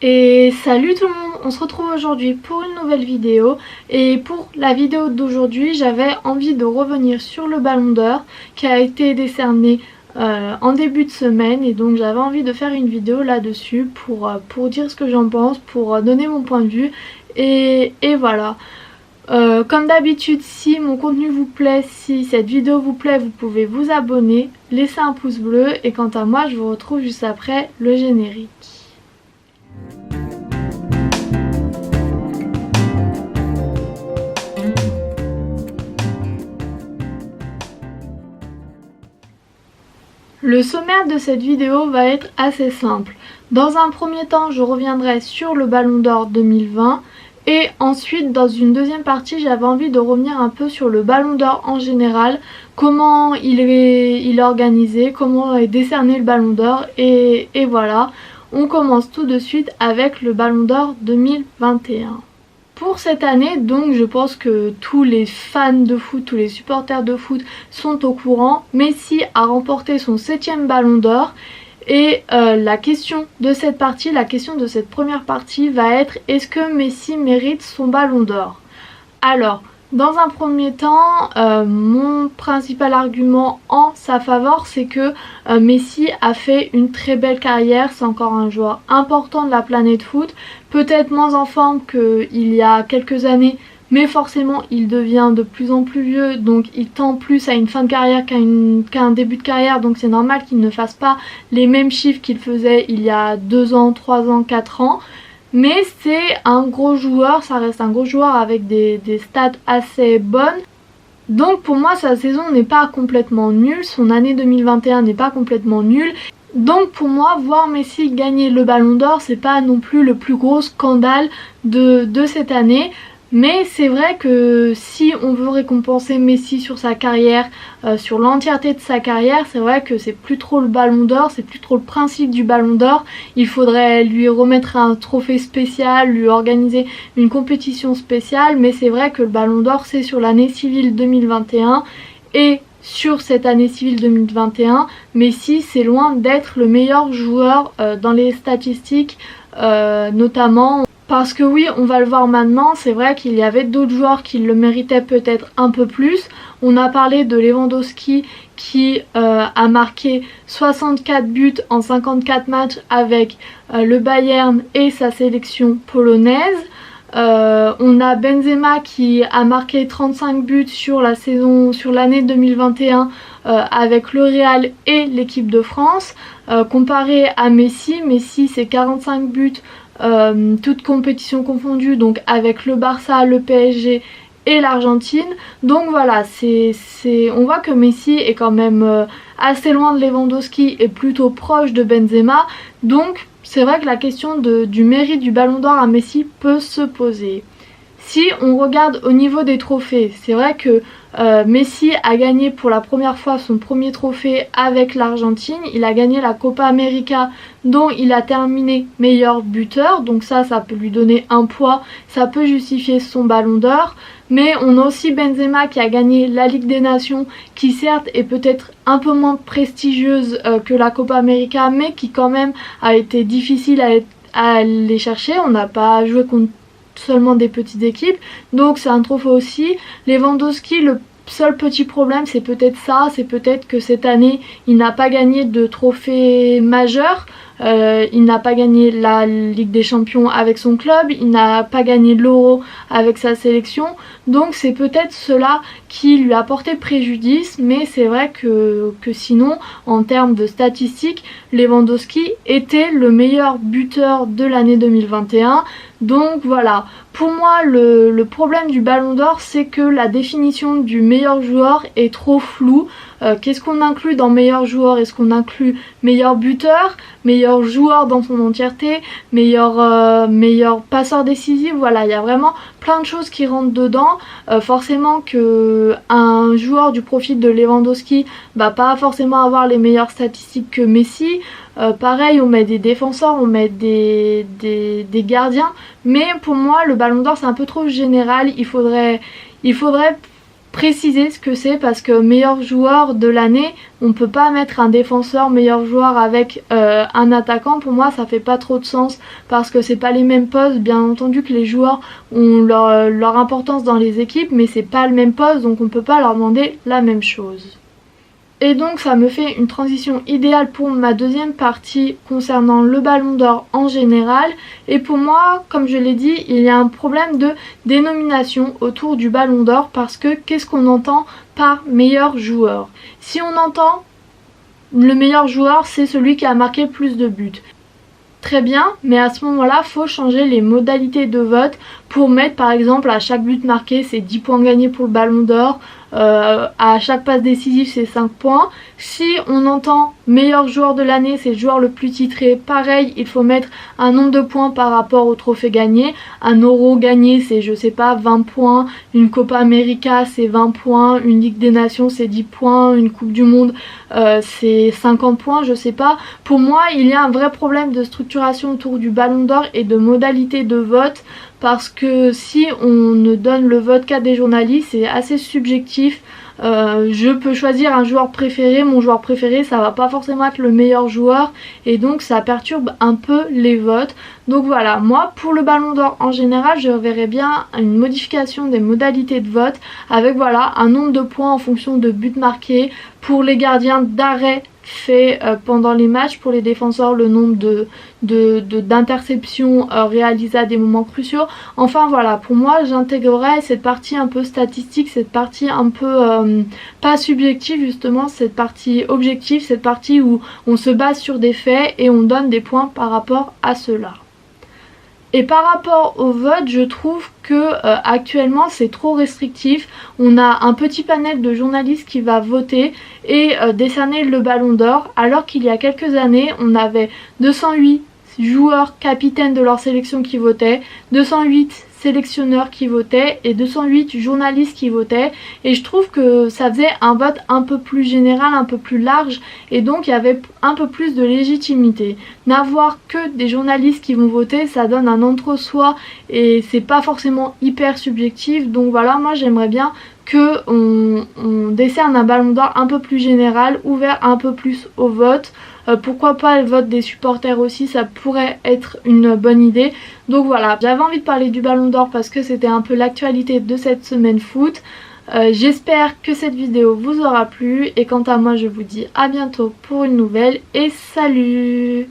Et salut tout le monde, on se retrouve aujourd'hui pour une nouvelle vidéo et pour la vidéo d'aujourd'hui j'avais envie de revenir sur le Ballon d'Or qui a été décerné en début de semaine et donc j'avais envie de faire une vidéo là-dessus pour dire ce que j'en pense, pour donner mon point de vue et voilà. Comme d'habitude, si mon contenu vous plaît, si cette vidéo vous plaît, vous pouvez vous abonner, laisser un pouce bleu et quant à moi je vous retrouve juste après le générique. Le sommaire de cette vidéo va être assez simple. Dans un premier temps, je reviendrai sur le Ballon d'Or 2020 et ensuite, dans une deuxième partie, j'avais envie de revenir un peu sur le Ballon d'Or en général, comment il est organisé, comment est décerné le Ballon d'Or et voilà. On commence tout de suite avec le Ballon d'Or 2021. Pour cette année, donc, je pense que tous les fans de foot, tous les supporters de foot sont au courant. Messi a remporté son 7e Ballon d'Or et la question de cette partie, la question de cette première partie va être: est-ce que Messi mérite son Ballon d'Or? Alors, dans un premier temps, mon principal argument en sa faveur, c'est que Messi a fait une très belle carrière. C'est encore un joueur important de la planète foot, peut-être moins en forme qu'il y a quelques années, mais forcément il devient de plus en plus vieux, donc il tend plus à une fin de carrière qu'à un début de carrière, donc c'est normal qu'il ne fasse pas les mêmes chiffres qu'il faisait il y a 2 ans, 3 ans, 4 ans. Mais c'est un gros joueur, ça reste un gros joueur avec des stats assez bonnes. Donc pour moi sa saison n'est pas complètement nulle, son année 2021 n'est pas complètement nulle. Donc pour moi, voir Messi gagner le Ballon d'Or, c'est pas non plus le plus gros scandale de cette année. Mais c'est vrai que si on veut récompenser Messi sur sa carrière, sur l'entièreté de sa carrière, c'est vrai que c'est plus trop le Ballon d'Or, c'est plus trop le principe du Ballon d'Or. Il faudrait lui remettre un trophée spécial, lui organiser une compétition spéciale, mais c'est vrai que le Ballon d'Or c'est sur l'année civile 2021 et sur cette année civile 2021, Messi c'est loin d'être le meilleur joueur dans les statistiques, notamment parce que oui, on va le voir maintenant, c'est vrai qu'il y avait d'autres joueurs qui le méritaient peut-être un peu plus. On a parlé de Lewandowski qui a marqué 64 buts en 54 matchs avec le Bayern et sa sélection polonaise. On a Benzema qui a marqué 35 buts sur la saison, sur l'année 2021 avec le Real et l'équipe de France. Comparé à Messi, Messi c'est 45 buts toutes compétitions confondues, donc avec le Barça, le PSG et l'Argentine. Donc voilà, on voit que Messi est quand même assez loin de Lewandowski et plutôt proche de Benzema. Donc c'est vrai que la question du mérite du Ballon d'Or à Messi peut se poser. Si on regarde au niveau des trophées, c'est vrai que Messi a gagné pour la première fois son premier trophée avec l'Argentine. Il a gagné la Copa América dont il a terminé meilleur buteur. Donc ça peut lui donner un poids, ça peut justifier son Ballon d'Or. Mais on a aussi Benzema qui a gagné la Ligue des Nations, qui certes est peut-être un peu moins prestigieuse que la Copa América, mais qui quand même a été difficile à aller chercher. On n'a pas joué contre seulement des petites équipes, donc c'est un trophée aussi. Lewandowski, le seul petit problème c'est peut-être ça, c'est peut-être que cette année il n'a pas gagné de trophée majeur. Il n'a pas gagné la Ligue des Champions avec son club, il n'a pas gagné l'Euro avec sa sélection, donc c'est peut-être cela qui lui a porté préjudice. Mais c'est vrai que sinon, en termes de statistiques, Lewandowski était le meilleur buteur de l'année 2021. Donc voilà, pour moi le problème du Ballon d'Or c'est que la définition du meilleur joueur est trop floue. Qu'est-ce qu'on inclut dans meilleur joueur? Est-ce qu'on inclut meilleur buteur, meilleur joueur dans son entièreté, meilleur passeur décisif? Voilà, il y a vraiment plein de choses qui rentrent dedans. Forcément que un joueur du profil de Lewandowski va pas forcément avoir les meilleures statistiques que Messi. Pareil, on met des défenseurs, on met des gardiens, mais pour moi le Ballon d'Or c'est un peu trop général. Il faudrait préciser ce que c'est, parce que meilleur joueur de l'année, on peut pas mettre un défenseur meilleur joueur avec un attaquant. Pour moi ça fait pas trop de sens, parce que c'est pas les mêmes postes. Bien entendu que les joueurs ont leur importance dans les équipes, mais c'est pas le même poste, donc on peut pas leur demander la même chose. Et donc ça me fait une transition idéale pour ma deuxième partie concernant le Ballon d'Or en général. Et pour moi, comme je l'ai dit, il y a un problème de dénomination autour du Ballon d'Or, parce que qu'est-ce qu'on entend par meilleur joueur? Si on entend le meilleur joueur, c'est celui qui a marqué plus de buts. Très bien, mais à ce moment-là, faut changer les modalités de vote pour mettre par exemple à chaque but marqué c'est 10 points gagnés pour le Ballon d'Or, à chaque passe décisive c'est 5 points. Si on entend meilleur joueur de l'année, c'est le joueur le plus titré, pareil, il faut mettre un nombre de points par rapport au trophée gagné. Un euro gagné c'est, je sais pas, 20 points, une Copa América c'est 20 points, une Ligue des Nations c'est 10 points, une Coupe du Monde c'est 50 points, je sais pas. Pour moi, il y a un vrai problème de structuration autour du Ballon d'Or et de modalité de vote, parce que si on ne donne le vote qu'à des journalistes, c'est assez subjectif. Je peux choisir un joueur préféré, mon joueur préféré ça va pas forcément être le meilleur joueur, et donc ça perturbe un peu les votes. Donc voilà, moi pour le Ballon d'Or en général, je verrais bien une modification des modalités de vote, avec voilà un nombre de points en fonction de buts marqués, pour les gardiens d'arrêt fait pendant les matchs, pour les défenseurs le nombre d'interceptions réalisées à des moments cruciaux. Enfin voilà, pour moi j'intégrerais cette partie un peu statistique, cette partie un peu pas subjective justement, cette partie objective, cette partie où on se base sur des faits et on donne des points par rapport à cela. Et par rapport au vote, je trouve que actuellement c'est trop restrictif. On a un petit panel de journalistes qui va voter et décerner le Ballon d'Or, alors qu'il y a quelques années on avait 208 joueurs capitaines de leur sélection qui votaient, 208 sélectionneurs qui votaient et 208 journalistes qui votaient, et je trouve que ça faisait un vote un peu plus général, un peu plus large, et donc il y avait un peu plus de légitimité. N'avoir que des journalistes qui vont voter, ça donne un entre-soi et c'est pas forcément hyper subjectif. Donc voilà, moi j'aimerais bien que on décerne un Ballon d'Or un peu plus général, ouvert un peu plus au vote. Pourquoi pas le vote des supporters aussi, ça pourrait être une bonne idée. Donc voilà, j'avais envie de parler du Ballon d'Or parce que c'était un peu l'actualité de cette semaine foot. J'espère que cette vidéo vous aura plu, et quant à moi je vous dis à bientôt pour une nouvelle, et salut!